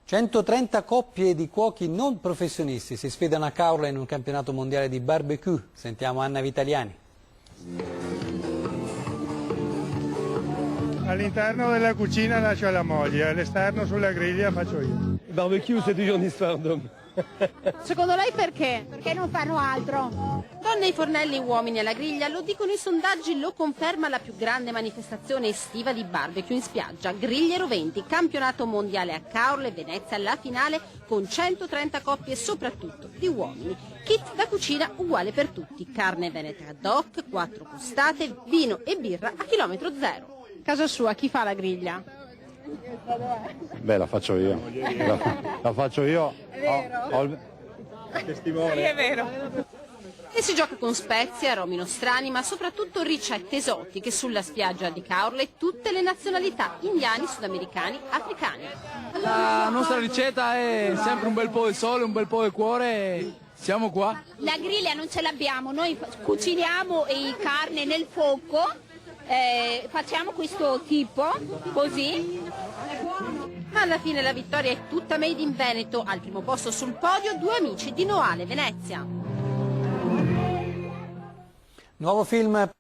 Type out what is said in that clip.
130 coppie di cuochi non professionisti si sfidano a Caorle in un campionato mondiale di barbecue. Sentiamo Anna Vitaliani. All'interno della cucina lascio la moglie, all'esterno sulla griglia faccio io. Il barbecue c'est toujours une histoire d'homme. Secondo lei perché? Perché non fanno altro? Donne ai fornelli, uomini alla griglia, lo dicono i sondaggi, lo conferma la più grande manifestazione estiva di barbecue in spiaggia. Griglie Roventi, campionato mondiale a Caorle, Venezia, la finale con 130 coppie soprattutto di uomini. Kit da cucina uguale per tutti, carne veneta ad hoc, 4 costate, vino e birra a chilometro zero. Casa sua, chi fa la griglia? Beh, la faccio io. La faccio io. È vero. Testimone. Sì, è vero. E si gioca con spezie, aromi nostrani, ma soprattutto ricette esotiche sulla spiaggia di Caorle, tutte le nazionalità, indiani, sudamericani, africani. La nostra ricetta è sempre un bel po' di sole, un bel po' di cuore e siamo qua. La griglia non ce l'abbiamo, noi cuciniamo carne nel fuoco, facciamo questo tipo, così. Ma alla fine la vittoria è tutta made in Veneto, al primo posto sul podio 2 amici di Noale, Venezia. Nuovo film